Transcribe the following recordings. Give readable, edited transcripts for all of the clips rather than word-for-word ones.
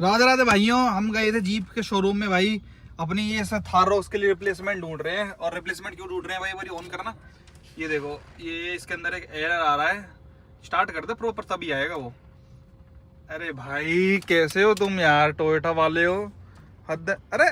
राधे राधे भाइयों, हम गए थे जीप के शोरूम में भाई, अपनी ये थार रॉक्स के लिए रिप्लेसमेंट ढूंढ रहे हैं। और रिप्लेसमेंट क्यों ढूंढ रहे हैं भाई, बारी ऑन करना। ये देखो, ये इसके अंदर एक एरर आ रहा है। स्टार्ट कर दे प्रॉपर, तभी आएगा वो। अरे भाई कैसे हो तुम यार, टोयोटा वाले हो, हद। अरे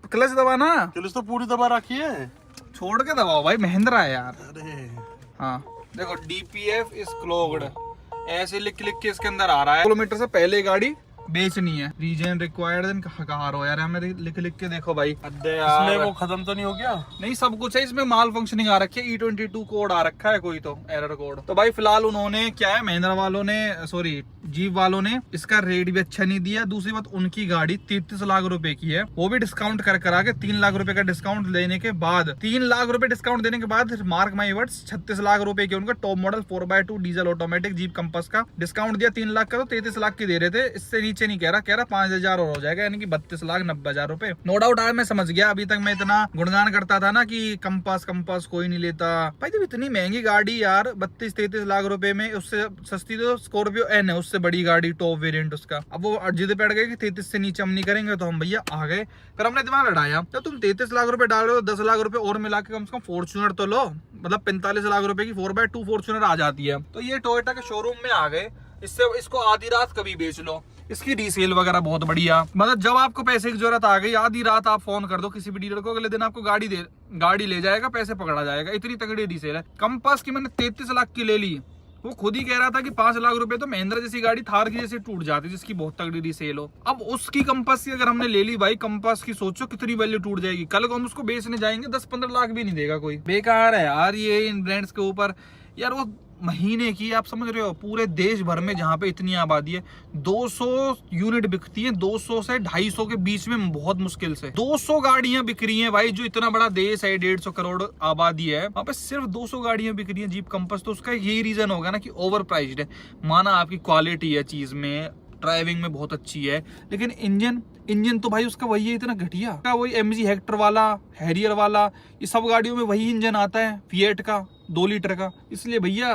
क्लच दबाना। क्लच तो पूरी दबा रखी है, छोड़ के दबाओ भाई, महिंद्रा है यार। अरे हाँ देखो, DPF इज क्लोज्ड ऐसे लिख लिख के इसके अंदर आ रहा है। किलोमीटर से पहले गाड़ी बेचनी है। रीजन रिक्वायर्ड कहा रहो यार, हमें लिख लिख के देखो भाई। इसमें वो खत्म तो नहीं हो गया? नहीं, सब कुछ है इसमें। माल फंक्शनिंग आ रखी है, E22 कोड आ रखा है, कोई तो एरर कोड। तो भाई फिलहाल उन्होंने क्या है, महिंद्रा वालों ने, सॉरी जीप वालों ने इसका रेट भी अच्छा नहीं दिया। दूसरी बात, उनकी गाड़ी 33 लाख रुपए की है, वो भी डिस्काउंट कर करा के 3 लाख रुपए का डिस्काउंट लेने के बाद, 3 लाख रुपए डिस्काउंट देने के बाद, मार्क माई वर्ड्स, 36 लाख रुपए की उनका top model 4x2 diesel automatic jeep compass का डिस्काउंट दिया। 3 लाख का तो 33 लाख की दे रहे थे। इससे नीचे नहीं कह रहा 5,000 और हो जाएगा, यानी कि 32,90,000 रुपए। नो डाउट आज मैं समझ गया। अभी तक मैं इतना गुणगान करता था ना कि कंपास कोई नहीं लेता भाई। जब इतनी महंगी गाड़ी यार 32-33 लाख रुपए में, उससे सस्ती तो स्कॉर्पियो एन है, उससे बड़ी गाड़ी टॉप वेरिएंट उसका। अब वो जिद पे अड़ गए कि 33 से नीचे हम नहीं करेंगे, तो हम भैया आ गए। फिर हमने दिमाग लड़ाया, तो तुम 33 लाख रुपए डाल रहे हो, 10 लाख रुपए और मिला के कम से कम फॉर्च्यूनर तो लो। मतलब 45 लाख रुपए की 4x2 फॉर्च्यूनर आ जाती है। तो ये टोयोटा के शोरूम में आ गए। इसको आधी रात कभी बेच लो, इसकी रीसेल वगैरह बहुत बढ़िया। मतलब जब आपको पैसे की जरूरत आ गई, आधी रात आप फोन कर दो किसी भी डीलर को, अगले दिन आपको गाड़ी ले जाएगा, पैसे पकड़ा जाएगा। इतनी तगड़ी रीसेल है। कंपास की मैंने 33 लाख की ले ली। वो खुद ही कह रहा था कि 5 लाख रुपए तो महिंद्रा जैसी गाड़ी थार की जैसे टूट जाती, जिसकी बहुत तगड़ी रीसेल हो। अब उसकी कंपास की अगर हमने ले ली भाई, कंपास की सोचो कितनी वैल्यू टूट जाएगी। कल को हम उसको बेचने जाएंगे, 10-15 लाख भी नहीं देगा कोई। बेकार है यार ये इन ब्रांड्स के ऊपर यार। वो महीने की, आप समझ रहे हो, पूरे देश भर में जहां पे इतनी आबादी है 200 यूनिट बिकती है। 200 से 250 के बीच में बहुत मुश्किल से 200 गाड़ियां बिक रही हैं भाई। जो इतना बड़ा देश है, 150 करोड़ आबादी है, वहां पे सिर्फ 200 गाड़ियां बिक रही हैं जीप कंपास। तो उसका यही रीजन होगा ना कि ओवर प्राइस्ड है। माना आपकी क्वालिटी है चीज में, ड्राइविंग में बहुत अच्छी है, लेकिन इंजन तो भाई उसका वही है, इतना घटिया का। वही MG हेक्टर वाला, हैरियर वाला, ये सब गाड़ियों में वही इंजन आता है, फिएट का 2 लीटर का। इसलिए भैया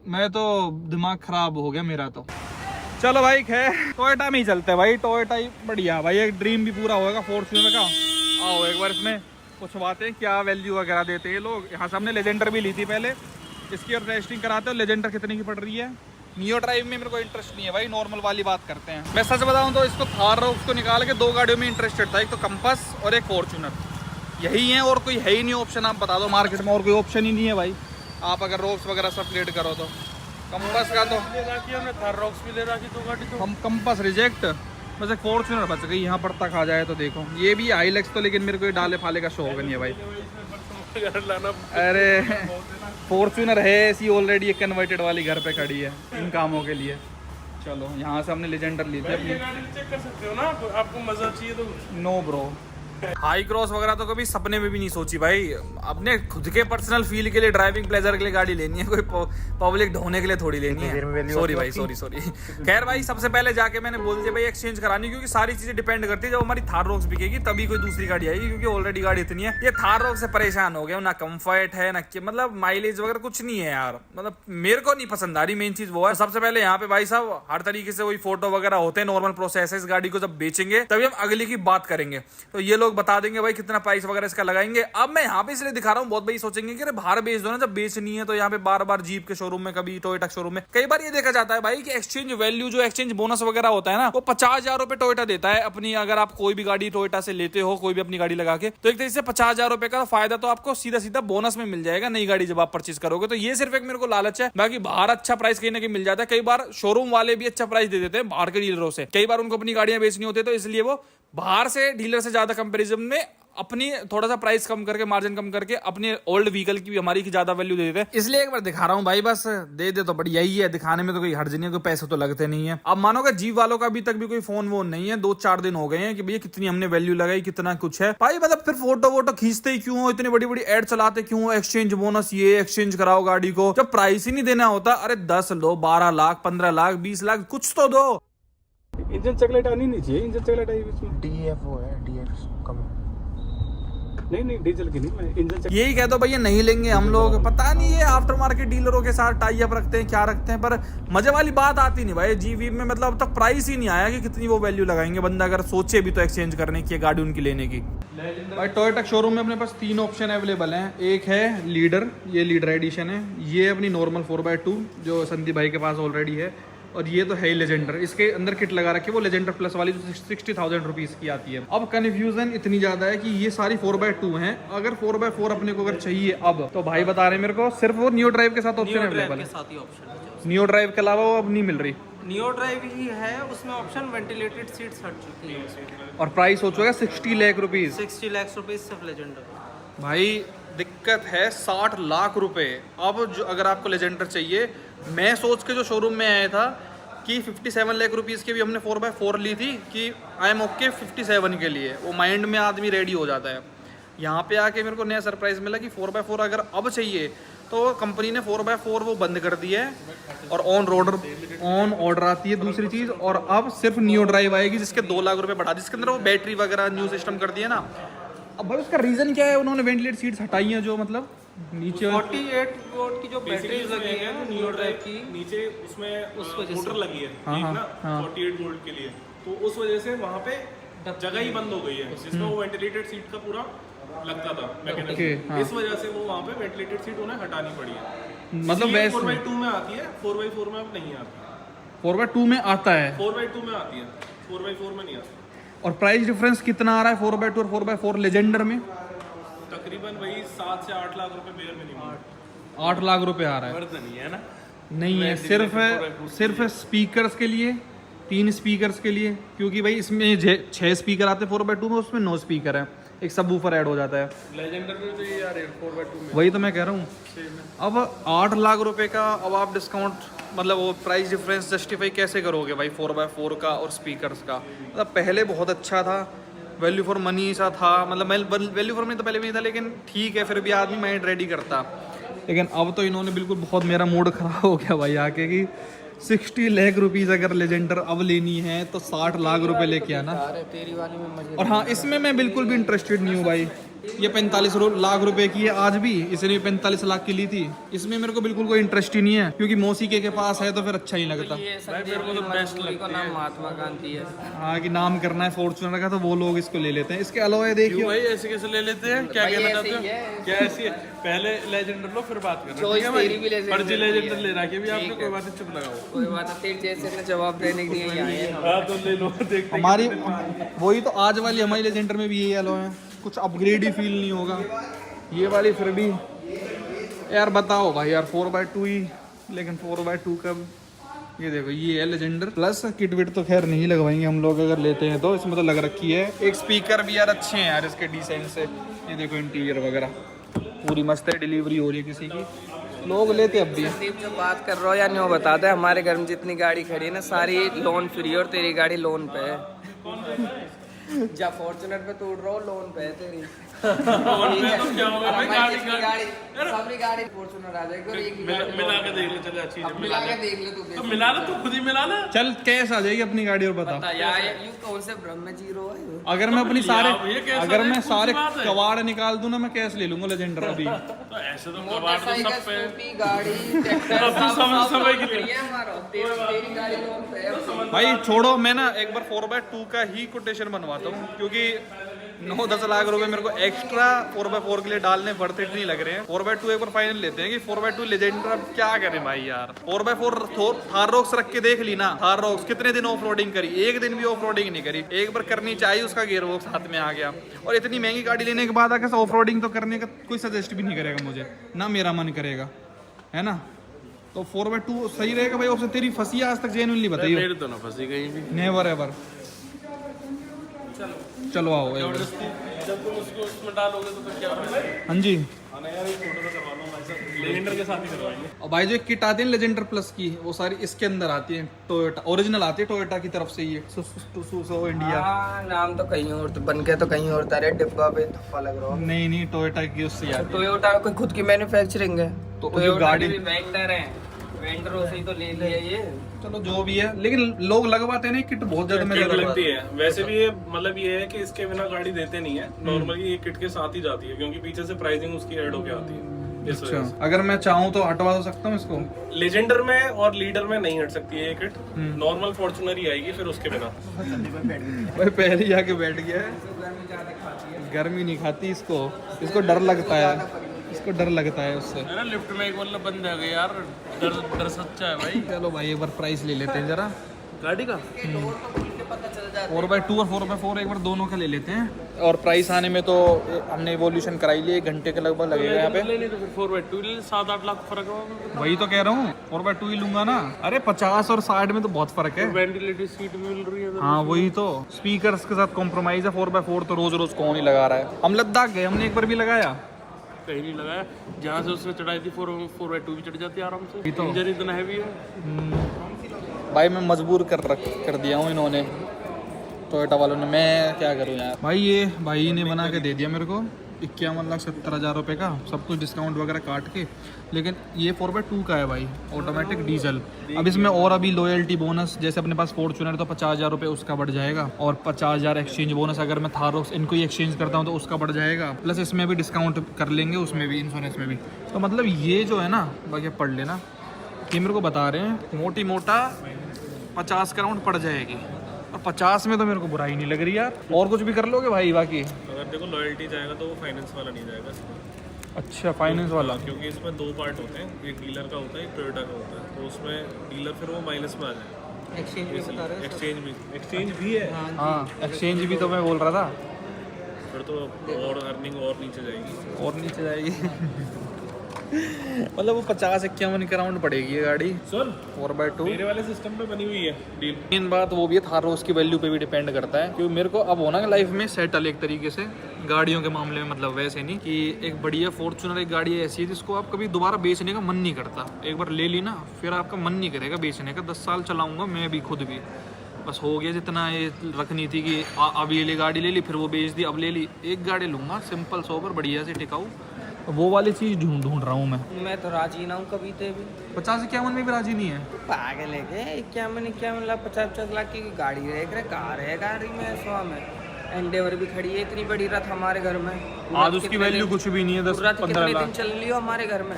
मैं तो, दिमाग खराब हो गया मेरा तो। चलो भाई खैर, टोयोटा में ही चलते हैं भाई। टोयोटा ही बढ़िया भाई, एक ड्रीम भी पूरा होगा फॉर्च्यूनर का। आओ एक बार इसमें कुछ बातें, क्या वैल्यू वगैरह देते हैं लोग। यहाँ से हमने लेजेंडर भी ली थी पहले, इसकी और टेस्टिंग कराते हो। लेजेंडर कितने की पड़ रही है। नियो ड्राइव में मेरे को इंटरेस्ट नहीं है भाई, नॉर्मल वाली बात करते हैं। मैं सच बताऊं तो इसको थार रॉक्स को निकाल के 2 गाड़ियों में इंटरेस्टेड था, एक तो कंपास और एक फॉर्च्यूनर। यही है, और कोई है ही नहीं ऑप्शन। आप बता दो मार्केट में और कोई ऑप्शन ही नहीं है भाई। आप अगर रॉक्स वगैरह सब लेट करो तो कंपास का तो थार रॉक्स भी ले रखी 2 गाड़ी तो हम कंपास रिजेक्ट, बस एक फॉर्च्यूनर बच गई। यहाँ पर तक आ जाए तो देखो, ये भी हाइलक्स तो, लेकिन मेरे को डाले फाले का शौक नहीं है भाई। अरे फॉर्च्यूनर है ऐसी ऑलरेडी, एक कन्वर्टेड वाली घर पे खड़ी है इन कामों के लिए। चलो यहाँ से हमने लेजेंडर ली थी अपनी। चेक कर सकते हो ना, आपको मजा चाहिए तो। नो ब्रो, हाई क्रॉस वगैरह तो कभी सपने में भी नहीं सोची भाई। अपने खुद के पर्सनल फील के लिए, ड्राइविंग प्लेजर के लिए गाड़ी लेनी है, कोई पब्लिक ढोने के लिए थोड़ी लेनी है। सॉरी भाई, सॉरी। खैर भाई, सबसे पहले जाके मैंने बोल दिया भाई एक्सचेंज करानी, क्योंकि सारी चीजें डिपेंड करती है। जब हमारी थार रॉक्स बिकेगी तभी कोई दूसरी गाड़ी आएगी, क्योंकि ऑलरेडी गाड़ी इतनी है। ये थार रॉक्स से परेशान हो गया, ना कम्फर्ट है ना मतलब माइलेज वगैरह कुछ नहीं है यार। मतलब मेरे को नहीं पसंद आ रही, मेन चीज वो है। सबसे पहले यहाँ पे भाई साहब हर तरीके से वही फोटो वगैरह होते हैं, नॉर्मल प्रोसेस है। इस गाड़ी को जब बेचेंगे तभी हम अगली की बात करेंगे, तो ये लोग बता देंगे भाई कितना प्राइस वगैरह इसका लगाएंगे। अब मैं यहाँ पे इसलिए दिखा रहा हूँ, बहुत भाई सोचेंगे कि अरे बाहर बेच दो ना, जब बेचनी है तो यहाँ पे बार जीप के शोरूम में, कभी टोयोटा शोरूम में। कई बार ये देखा जाता है भाई कि एक्सचेंज वैल्यू, जो एक्सचेंज बोनस वगैरह होता है ना, वो 50,000 रुपए टोयोटा देता है अपनी। अगर आप कोई भी गाड़ी टोयोटा से लेते हो, कोई भी अपनी गाड़ी लगा के, तो एक तरीके से 50,000 रुपए का फायदा तो आपको सीधा बोनस में मिल जाएगा नई गाड़ी जब आप परचेज करोगे। तो ये सिर्फ एक मेरे को लालच है। बाकी बाहर अच्छा प्राइस कहीं ना कहीं मिल जाता है। कई बार शोरूम वाले भी अच्छा प्राइस दे देते हैं बाहर के डीलरों से। कई बार उनको अपनी गाड़ियां बेचनी होती है, तो इसलिए वो बाहर से डीलर से ज्यादा कंपैरिजन में अपनी थोड़ा सा प्राइस कम करके, मार्जिन कम करके, अपने ओल्ड व्हीकल की भी हमारी की ज्यादा वैल्यू दे देते हैं। इसलिए एक बार दिखा रहा हूँ भाई, बस दे दे तो बढ़िया ही है। दिखाने में तो कोई हर्ज नहीं है, कोई पैसे तो लगते नहीं है। अब मानोगे जीप वालों का अभी तक भी कोई फोन वोन नहीं है। 2-4 दिन हो गए हैं कि भैया कितनी हमने वैल्यू लगाई, कितना कुछ है भाई। मतलब फिर फोटो वोटो खींचते ही क्यों हो, इतनी बड़ी बड़ी एड चलाते क्यों हो, एक्सचेंज बोनस, ये एक्सचेंज कराओ गाड़ी को, जब प्राइस ही नहीं देना होता। अरे 10 लो, 12 लाख, 15 लाख, 20 लाख, कुछ तो दो। इंजन चॉकलेट आनी नहीं चाहिए, इंजन चॉकलेट आई बीच में। DFO है, DF कम नहीं डीजल की नहीं, मैं इंजन चेक। यही कह दो भैया नहीं लेंगे हम लोग, पता नहीं ये आफ्टर मार्केट डीलरों के साथ टाई अप रखते हैं क्या रखते हैं, पर मजे वाली बात आती नहीं भाई जीवी में। मतलब अब तक प्राइस ही नहीं आया कि कितनी वो वैल्यू लगाएंगे, बंदा अगर सोचे भी तो एक्सचेंज करने की गाड़ी उनकी लेने की। भाई टोयोटा शोरूम में अपने पास 3 ऑप्शन अवेलेबल हैं। एक है लीडर, ये लीडर एडिशन है, ये अपनी नॉर्मल 4x2 जो संदीप भाई के पास ऑलरेडी है, और ये तो है ही लेजेंडर। इसके अंदर किट लगा रखी है वो लेजेंडर प्लस वाली जो 60,000 रुपीज़ की आती है। अब कन्फ्यूजन इतनी ज़्यादा है कि ये सारी 4x2 हैं, अगर 4x4 अपने को अगर चाहिए अब तो भाई बता रहे हैं मेरे को सिर्फ वो नियो ड्राइव के साथ ऑप्शन अवेलेबल है। साथ ही ऑप्शन है। नियो ड्राइव के अलावा वो अब नहीं मिल रही। नियो ड्राइव ही है, उसमें ऑप्शन वेंटिलेटेड सीट्स हट चुकी है उसमें। और प्राइस हो चुका है 60 लाख रुपीज़। 60 लाख रुपीज सिर्फ लेजेंडर। भाई दिक्कत है 60 लाख रुपए। अब जो अगर आपको लेजेंडर चाहिए, मैं सोच के जो शोरूम में आया था कि 57 लाख रुपीज़ की भी हमने 4x4 ली थी कि आई एम ओके 57 के लिए, वो माइंड में आदमी रेडी हो जाता है। यहाँ पे आके मेरे को नया सरप्राइज़ मिला कि 4x4 अगर अब चाहिए तो कंपनी ने 4x4 वो बंद कर दिया है और ऑन ऑर्डर आती है दूसरी चीज़। और अब सिर्फ नियो ड्राइव आएगी जिसके 2 लाख रुपये बढ़ा, जिसके अंदर वो बैटरी वगैरह न्यू सिस्टम कर दिया ना। अब भाई उसका रीज़न क्या है, उन्होंने वेंटिलेट सीट्स हटाई हैं जो मतलब नीचे 48 वोल्ट की जो बैटरी लगी है नियो ड्राइव की, नीचे उसमें उस वजह से। मोटर लगी है हाँ, एक हाँ, ना हाँ। 48 वोल्ट के लिए, तो उस वजह से वहाँ पे जगह ही बंद हो गई है जिसमें वो वेंटिलेटेड सीट का पूरा लगता था मैकेनिज्म। ओके, हाँ। इस वजह से वो वहाँ पे वेंटिलेटेड सीट उन्हें हटानी पड़ी है। मतलब इसलिए वैसे 4x2 में आती है, 4x4 में अब नहीं आती। 4x2 में आता है 4x2 में आती है, 4x4 में नहीं आती। और प्राइस डिफरेंस कितना आ रहा है 4x2 और 4x4 लेजेंडर में? तकरीबन वही 7 से 8 लाख रुपए बेयर मिनिमम। 8 लाख रुपए आ रहा है। वर्थ नहीं है ना। नहीं है, सिर्फ स्पीकर्स के लिए, 3 स्पीकर्स के लिए, क्योंकि भाई इसमें 6 स्पीकर आते हैं 4x2 में, उसमें 9 स्पीकर है, एक सबवूफर ऐड हो जाता है। लेजेंडर में तो ये यार 4x2 में वही तो मैं कह रहा हूँ। अब 8 लाख रुपए का अब आप डिस्काउंट, मतलब वो प्राइस डिफरेंस जस्टिफाई कैसे करोगे भाई 4x4 का और स्पीकर्स का? मतलब पहले बहुत अच्छा था, वैल्यू फॉर मनी सा था, मतलब वैल्यू फॉर मनी तो पहले भी नहीं था, लेकिन ठीक है फिर भी आदमी माइंड रेडी करता। लेकिन अब तो इन्होंने बिल्कुल बहुत मेरा मूड खराब हो गया भाई आके कि 60 लाख रुपीज़ अगर लेजेंडर अब लेनी है तो 60 लाख रुपए लेके आना। तेरी वाली में मजे। और हाँ, इसमें मैं बिल्कुल भी इंटरेस्टेड नहीं हूँ भाई। ये 45 लाख रुपए की है आज भी, इसने भी 45 लाख की ली थी। इसमें मेरे को बिल्कुल कोई इंटरेस्ट ही नहीं है, क्योंकि मौसी के पास है तो फिर अच्छा ही लगता। ये संदीप की मजबूरी का नाम महात्मा गांधी है। हाँ कि नाम करना है फॉर्च्यूनर का तो वो लोग इसको ले लेते हैं। इसके अलावा क्यों देखिए भाई ऐसे कैसे ले लेते हैं? क्या कहना चाहते हो? क्या ऐसी है? पहले लेजेंडर लो फिर बात करना, ठीक है भाई? फर्जी लेजेंडर ले रखी भी आपने, कोई बात नहीं, चुप लगाओ। कोई बात नहीं, तेरे जैसे ने जवाब देने के लिए आए हैं हम। हाँ तो ले लो, देखते हमारी वही तो आज वाली हमारी लेजेंडर में भी यही एलो है, कुछ अपग्रेड ही फील नहीं होगा। ये वाली फिर भी यार बताओ भाई यार 4x2 ही, लेकिन 4x2 का ये देखो ये है लेजेंडर प्लस। किट विट तो खैर नहीं लगवाएंगे हम लोग अगर लेते हैं तो, इसमें तो लग रखी है। एक स्पीकर भी यार अच्छे हैं यार इसके डिसेंट से, ये देखो इंटीरियर वगैरह पूरी मस्त है। डिलीवरी हो रही है किसी की, लोग लेते अब भी। संदीप जो बात कर रहा हो या नहीं वो बता दे, हमारे घर में जितनी गाड़ी खड़ी है ना सारी लोन फ्री है और तेरी गाड़ी लोन पे है। जब फॉर्च्यूनर पे तोड़ रहा हो लोन पे है तेरी। क्या होगा भाई? सबरी गाड़ी फॉर्च्यूनर आ जाएगी और एक ही गाड़ी मिला के देख ले, चले अच्छी है, मिला के देख ले तू। तो मिला ले, तू खुद ही मिला ले। चल कैश आ जाएगी अपनी गाड़ी और बता। बता यार यू कौन से भ्रम में जी रहा है? अगर मैं अपनी सारे भैया कैसा अगर है? मैं कौन सारे सी बात है? कबाड़ निकाल दूं ना, मैं कैश ले लूंगा लेजेंडर अभी। तो ऐसे तो कबाड़ तो मोटरसाइकिल, सब पे। स्कूटी, गाड़ी, ट्रैक्टर अब तो समय के लिए। ये हमारा तेरी गाड़ी लोन पे है। भाई छोड़ो, मैं ना एक बार 4x2 का ही कोटेशन बनवाता हूँ, क्योंकि 9-10 लाख रुपए मेरे को एक्स्ट्रा 4x4 के लिए डालने वर्थ इट नहीं लग रहे हैं। 4x2 एक बार फाइनल लेते हैं कि 4x2 लेजेंडर अब क्या करें भाई यार। 4x4 थार रॉक्स रख के देख ली ना, थार रॉक्स कितने दिन ऑफ रोडिंग करी, एक दिन भी ऑफ रोडिंग नहीं करी। एक बार करनी चाहिए, उसका गियर बॉक्स हाथ में आ गया। और इतनी महंगी गाड़ी लेने के बाद आकर ऑफ रोडिंग तो करने का कोई सजेस्ट भी नहीं करेगा मुझे, ना मेरा मन करेगा, है ना। तो 4x2 सही रहेगा भाई। उससे तेरी फंसी आज तक जेन्युइनली बताइए? मेरे तो ना फंसी कहीं भी। Never ever. चलो आओ एक बार। जब तुम उसको उसमें डालोगे तो फिर क्या होगा? हाँ जी, आना यार एक फोटो तो करवा लो भाई साहब, लेजेंडर के साथ ही करवाएंगे। और भाई जो एक किट आती है लेजेंडर प्लस की, वो सारी इसके अंदर आती है। टोयोटा ओरिजिनल आती है टोयोटा की तरफ से, ये सुसो इंडिया। हाँ, नाम तो कहीं और तो बन के तो कहीं और था रे, डिब्बा पे धप्पा लग रहा हो। नहीं नहीं, टोयोटा की उससे आती है। टोयोटा कोई खुद की मैन्युफैक्चरिंग है तो टोयोटा गाड़ी की वेंडर है, वेंडरों से ही तो ले लिया ये। चलो जो भी है, लेकिन लोग लगवाते नहीं किट बहुत ज्यादा किट लगती है। वैसे भी ये मतलब ये है कि इसके बिना गाड़ी देते नहीं है, नॉर्मली ये किट के साथ ही जाती है, क्योंकि पीछे से प्राइसिंग उसकी ऐड होके आती है। इस वजह से। अगर मैं चाहूँ तो हटवा तो सकता हूँ इसको? लेजेंडर में और लीडर में नहीं हट सकती है ये किट, नॉर्मल फॉर्च्यूनर ही आएगी फिर उसके बिना। भाई पहले ही आके बैठ गया है, गर्मी नहीं खाती इसको, इसको डर लगता है, इसको डर लगता है उससे। अरे लिफ्ट में एक मतलब बंद आ गए यार, डर सच्चा है भाई। चलो भाई एक बार प्राइस ले लेते हैं जरा गाड़ी का। 4x2 और 4x4 एक बार दोनों का ले लेते हैं। और प्राइस आने में तो हमने इवोल्यूशन कराई ली, 1 घंटे के लगभग लगेगा यहाँ पे। ले तो फिर 4x2 ले, 7-8 लाख फर्क होगा। वही तो कह रहा हूँ, 4x2 ही लूंगा ना। अरे 50 और 60 में तो बहुत फर्क है। वेंटिलेटेड सीट भी मिल रही है। हाँ वही तो, स्पीकर्स के साथ कॉम्प्रोमाइज है। 4x4 तो रोज रोज कौन ही लगा रहा है। हम लद्दाख गए, हमने एक बार भी लगाया, कहीं नहीं लगाया। जहाँ से उसने चढ़ाई थी 4x2 भी चढ़ जाती है आराम से। इंजन इतना हैवी है भाई। मैं मजबूर कर दिया हूँ इन्होंने, टोयोटा वालों ने। मैं क्या करूँ यार। भाई ये भाई ने बना के दे दिया मेरे को 51,70,000 रुपये का, सब कुछ डिस्काउंट वगैरह काट के। लेकिन ये 4x2 का है भाई, ऑटोमेटिक डीजल। अब इसमें और अभी लॉयल्टी बोनस, जैसे अपने पास फॉर्च्यूनर तो 50,000 रुपये उसका बढ़ जाएगा, और 50,000 एक्सचेंज बोनस अगर मैं थार इनको ही एक्सचेंज करता हूँ तो उसका बढ़ जाएगा। प्लस इसमें भी डिस्काउंट कर लेंगे, उसमें भी, इंश्योरेंस में भी। तो मतलब ये जो है ना, बाकी पढ़ लेना, ये मेरे को बता रहे हैं मोटी मोटा 50 का राउंड पड़ जाएगी। और 50 में तो मेरे को बुराई नहीं लग रही यार। और कुछ भी कर लोगे भाई बाकी? अगर देखो लॉयल्टी जाएगा तो वो फाइनेंस वाला नहीं जाएगा इसमें। अच्छा, फाइनेंस वाला। क्योंकि इसमें 2 पार्ट होते हैं, एक डीलर का होता है, एक टोयोटा का होता है। तो उसमें डीलर फिर वो माइनस में आ जाएगा। एक्सचेंज भी है। हाँ एक्सचेंज भी तो मैं बोल रहा था, फिर तो और अर्निंग और नीचे जाएगी। और नीचे जाएगी। मतलब वो 50-51 के राउंड पड़ेगी ये गाड़ी। सुन, 4x2 मेरे वाले सिस्टम पे बनी हुई है डील। मेन बात वो भी है, थार रोज की वैल्यू पे भी डिपेंड करता है। क्योंकि मेरे को अब होना है लाइफ में सेटल एक तरीके से, गाड़ियों के मामले में। मतलब वैसे नहीं कि एक बढ़िया फॉर्च्यूनर एक गाड़ी ऐसी है जिसको आप कभी दोबारा बेचने का मन नहीं करता। एक बार ले ली ना, फिर आपका मन नहीं करेगा बेचने का। 10 साल चलाऊंगा मैं भी, खुद भी। बस हो गया जितना ये रखनी थी कि अब ये गाड़ी ले ली, फिर वो बेच दी, अब ले ली। एक गाड़ी लूंगा सिंपल सोबर, बढ़िया से टिकाऊ, वो वाली चीज़ ढूंढ रहा हूँ मैं तो राजी ना हूँ कभी तो भी। 50-51 में भी राजी नहीं है। पागल है क्या? 51 लाख 50 लाख की गाड़ी देख रहे, कार है गाड़ी में 100 में। एंडेवर भी खड़ी है इतनी बड़ी, रथ हमारे घर में। आज उसकी वैल्यू कुछ भी नहीं है। 10-15 लाख दिन चल रही हो हमारे घर में।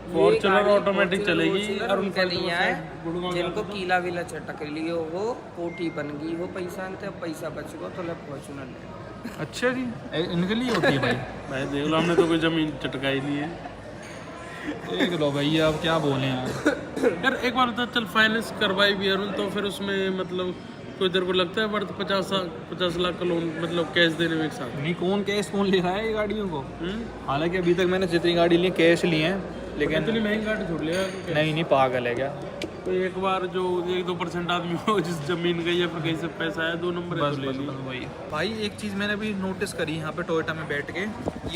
फॉर्च्यूनर ऑटोमेटिक चलेगी। और उनका दिया है जिनको कीला विला चटक लियो, वो कोठी बन गई, वो पैसा नहीं, पैसा बच गो तो फॉर्च्यूनर ले। अच्छा जी, इनके लिए होती है भाई। भाई देख लो, हमने तो कोई जमीन चटकाई ली है। देख लो भैया, अब क्या बोले यार। यार एक बार तो चल फाइनेंस करवाई भी अरुण, तो फिर उसमें मतलब कोई देर को लगता है वर्थ 50 लाख का लोन, मतलब कैश देने में एक साथ। नहीं, कौन ले रहा है ये गाड़ियों को? हालांकि अभी तक मैंने जितनी गाड़ी ली कैश ली हैं, लेकिन इतनी महंगी गाड़ी छोड़ लिया। नहीं पागल है क्या? तो एक बार जो 1-2% आदमी हो जिस जमीन गई है, फिर कहीं से पैसा आया, 2 नंबर है तो ले ली। वही भाई, एक चीज़ मैंने भी नोटिस करी यहाँ पे टोयोटा में बैठ के।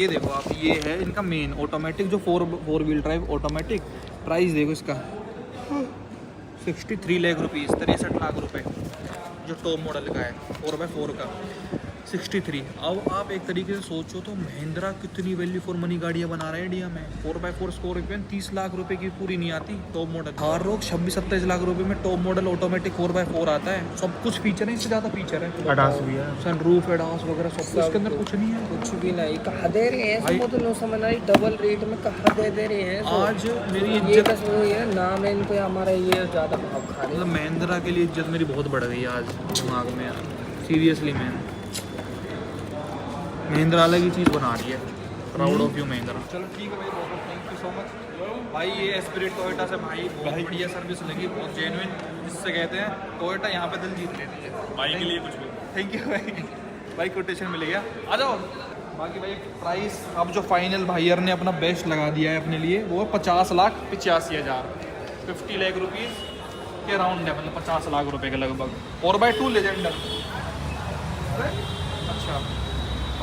ये देखो आप, ये है इनका मेन ऑटोमेटिक जो 4 व्हील ड्राइव ऑटोमेटिक। प्राइस देखो इसका, 63 लाख रुपीज़, 63 लाख रुपए जो टॉप मॉडल का है, 4x4 का 63। अब आप एक तरीके से सोचो तो महिंद्रा कितनी वैल्यू फॉर मनी गाड़ियाँ बना रहे हैं इंडिया में। 4x4 स्कॉर्पियन 30 लाख रुपए की पूरी नहीं आती टॉप मॉडल। थार रोक 26-27 लाख रुपए में टॉप मॉडल ऑटोमेटिक 4x4 आता है। सब कुछ फीचर है, इससे ज़्यादा फीचर है। अडास भी है, सनरूफ, एडास वगैरह सब कुछ। इसके अंदर कुछ नहीं है, कुछ भी नहीं। कहाँ दे रहे हैं वो तो समझ नहीं, डबल रेट में कहाँ दे रहे हैं। आज मेरी ये इज्जत, बस वो है नाम है इनको, हमारा ये ज़्यादा भाव खा रहे हैं। मतलब महिंद्रा के लिए इज्जत मेरी बहुत बढ़ गई है आज दिमाग में यार, सीरियसली। महिंद्रा अलग ही चीज़ बना रही है। Proud of you Mahindra. चलो ठीक है भाई, बहुत थैंक यू सो मच भाई। ये एस्पिरिट टोयोटा से भाई बहुत बढ़िया सर्विस लगी, बहुत जेन्युइन, जिससे कहते हैं टोयोटा यहाँ पे दिल जीत लेती है भाई के लिए कुछ भी। थैंक यू भाई कोटेशन मिल गया। आ जाओ। बाकी भाई प्राइस अब जो फाइनल भाईयर ने अपना बेस्ट लगा दिया है अपने लिए, वो 50,85,000, 50 लाख रुपीज़ के राउंड है, मतलब 50 लाख रुपए के लगभग। 4x2 Legender. अच्छा,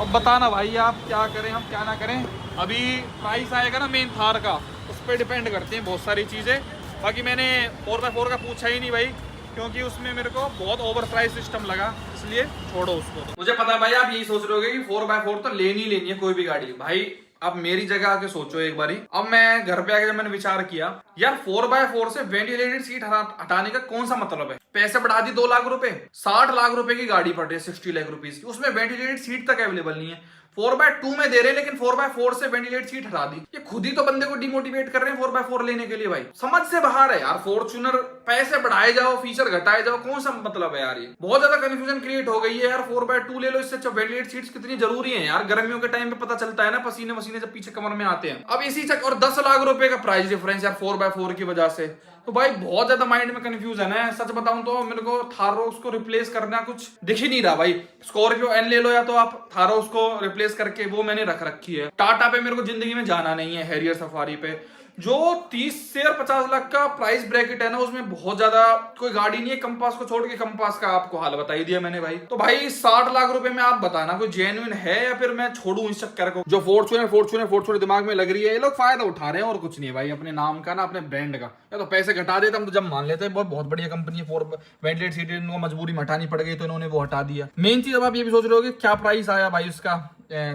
अब बताना भाई आप क्या करें, हम क्या ना करें। अभी प्राइस आएगा ना मेन थार का, उस पर डिपेंड करती हैं बहुत सारी चीज़ें। बाकी मैंने 4x4 का पूछा ही नहीं भाई, क्योंकि उसमें मेरे को बहुत ओवर प्राइस सिस्टम लगा, इसलिए छोड़ो उसको। मुझे पता है भाई, आप यही सोच रहे होगे कि 4x4 तो लेनी ही लेनी है कोई भी गाड़ी। भाई अब मेरी जगह आके सोचो एक बारी। अब मैं घर पे आके जब मैंने विचार किया, यार 4x4 से वेंटिलेटेड सीट हटाने का कौन सा मतलब है? पैसे बढ़ा दी 2 लाख रुपए, 60 लाख रुपए की गाड़ी पड़ रही है 60 लाख रुपीज की, उसमें वेंटिलेटेड सीट तक अवेलेबल नहीं है। 4x2 में दे रहे हैं लेकिन 4x4 से वेंटिलेटेड सीट हटा दी। ये खुद ही तो बंदे को डिमोटिवेट कर रहे हैं 4x4 लेने के लिए भाई, समझ से बाहर है यार। फॉर्च्यूनर पैसे बढ़ाए जाओ, फीचर घटाए जाओ, कौन सा मतलब है यार? ये बहुत ज्यादा कंफ्यूजन क्रिएट हो गई है यार। 4x2 ले लो, इससे अच्छा वेंटिलेटेड सीट्स कितनी जरूरी है यार। गर्मियों के टाइम पे पता चलता है ना, पसीने वसीने जब पीछे कमर में आते हैं। अब इसी चक्कर और 10 लाख रुपए का प्राइस डिफरेंस यार 4x4 की वजह से, तो भाई बहुत ज्यादा माइंड में कंफ्यूजन है। सच बताऊं तो मेरे को थारोस को रिप्लेस करना कुछ दिख ही नहीं रहा भाई। स्कॉर्पियो एन ले लो या तो आप थारोस को रिप्लेस करके, वो मैंने रख रखी है। टाटा पे मेरे को जिंदगी में जाना नहीं है, हैरियर सफारी पे। जो 30 से 50 लाख का प्राइस ब्रैकेट है ना, उसमें बहुत ज्यादा कोई गाड़ी नहीं है। कंपास को छोड़ के, कंपास का आपको हाल बता ही दिया मैंने भाई। तो भाई 60 लाख रुपए में आप बताना कोई जेन्युइन है या फिर मैं छोड़ूं इस चक्कर को? जो फॉर्च्यूनर दिमाग में लग रही है, ये लोग फायदा उठा रहे हैं और कुछ नहीं है भाई, अपने नाम का ना, अपने ब्रांड का। या तो पैसे घटा देते हम तो जब मान लेते हैं बहुत बढ़िया कंपनी है। वेंटिलेटेड सीट इनको मजबूरी में हटानी पड़ गई तो इन्होंने वो हटा दिया। मेन चीज अब आप ये भी सोच रहे हो क्या प्राइस आया भाई उसका,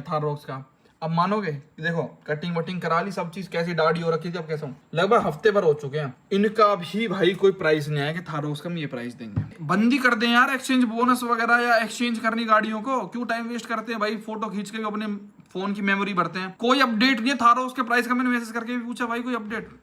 थाररॉक्स का। अब मानोगे, देखो कटिंग वटिंग करा ली, सब चीज कैसी दाढ़ी हो रखी थी, अब कैसा हूँ, लगभग हफ्ते भर हो चुके हैं। इनका भी भाई कोई प्राइस नहीं आया कि थारोस का हम ये प्राइस देंगे। बंदी कर दें यार एक्सचेंज बोनस वगैरह, या एक्सचेंज करनी गाड़ियों को, क्यों टाइम वेस्ट करते हैं भाई? फोटो खींच के अपने फोन की मेमोरी भरते हैं। कोई अपडेट नहीं है थारोस के प्राइस का। मैंने मैसेज करके भी पूछा भाई, कोई अपडेट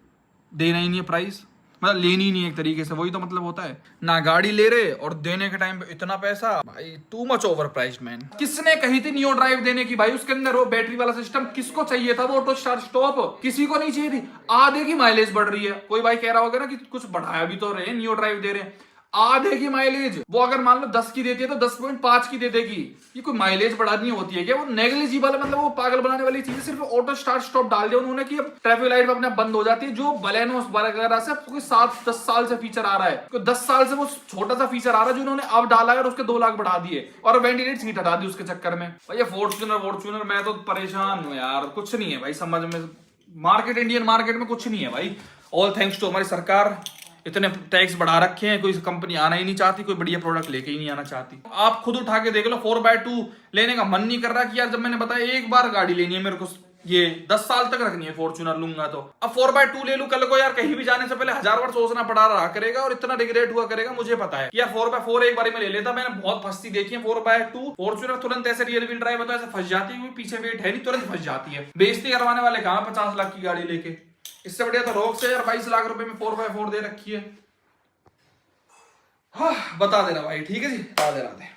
देना ही नहीं है प्राइस, मतलब लेनी ही नहीं एक तरीके से, वही तो मतलब होता है ना। गाड़ी ले रहे और देने के टाइम पे इतना पैसा, भाई too much over priced man. किसने कही थी नियो ड्राइव देने की भाई? उसके अंदर वो बैटरी वाला सिस्टम किसको चाहिए था? वो ऑटो स्टार्ट स्टॉप किसी को नहीं चाहिए थी। आधे की माइलेज बढ़ रही है। कोई भाई कह रहा होगा ना कि कुछ बढ़ाया भी तो रहे, नियो ड्राइव दे रहे हैं। आधे की माइलेज, वो अगर मान लो 10 की देती है तो 10.5 की दे देगी। ये कोई माइलेज बढ़ानी होती है क्या? वो नेग्लिजिबल, मतलब वो पागल बनाने वाली चीज है। सिर्फ ऑटो स्टार्ट स्टॉप डाल दिया उन्होंने कि अब ट्रैफिक लाइट पे अपने बंद हो जाती है। जो बलेनो वगैरह से कोई 7-10 साल से फीचर आ रहा है, कोई 10 साल से वो छोटा सा फीचर आ रहा है जो उन्होंने अब डाला है और उसके 2 लाख बढ़ा दिए और वेंटिलेटेड सीट हटा दी उसके चक्कर में। भाई फॉर्च्यूनर मैं तो परेशान हूँ यार। कुछ नहीं है भाई समझ में, मार्केट इंडियन मार्केट में कुछ नहीं है भाई। ऑल थैंक्स टू हमारी सरकार, इतने टैक्स बढ़ा रखे हैं, कोई कंपनी आना ही नहीं चाहती, कोई बढ़िया प्रोडक्ट लेके ही नहीं आना चाहती। आप खुद उठा के देख लो, 4x2 लेने का मन नहीं कर रहा कि यार जब मैंने बताया एक बार गाड़ी लेनी है मेरे को, ये 10 साल तक रखनी है फॉर्च्यूनर लूंगा तो अब 4x2 ले लूं। कल को यार कहीं भी जाने से पहले 1000 बार सोचना पड़ा रहा करेगा और इतना रिग्रेट हुआ करेगा। मुझे पता है यार 4x4 एक बार में ले लेता। मैंने बहुत फंसती देखी है 4x2। फॉर्च्यूनर तुरंत ऐसे रियल व्हील ड्राइव होता है, ऐसे फंस जाती है, पीछे वेट है नहीं, तुरंत फंस जाती है। बेइज्जती करवाने वाले कहां 50 लाख की गाड़ी लेके। इससे बढ़िया तो रॉक्स है यार, 22 लाख रुपए में 4x4 दे रखी है। हाँ, बता देना भाई, ठीक है जी, बता देना।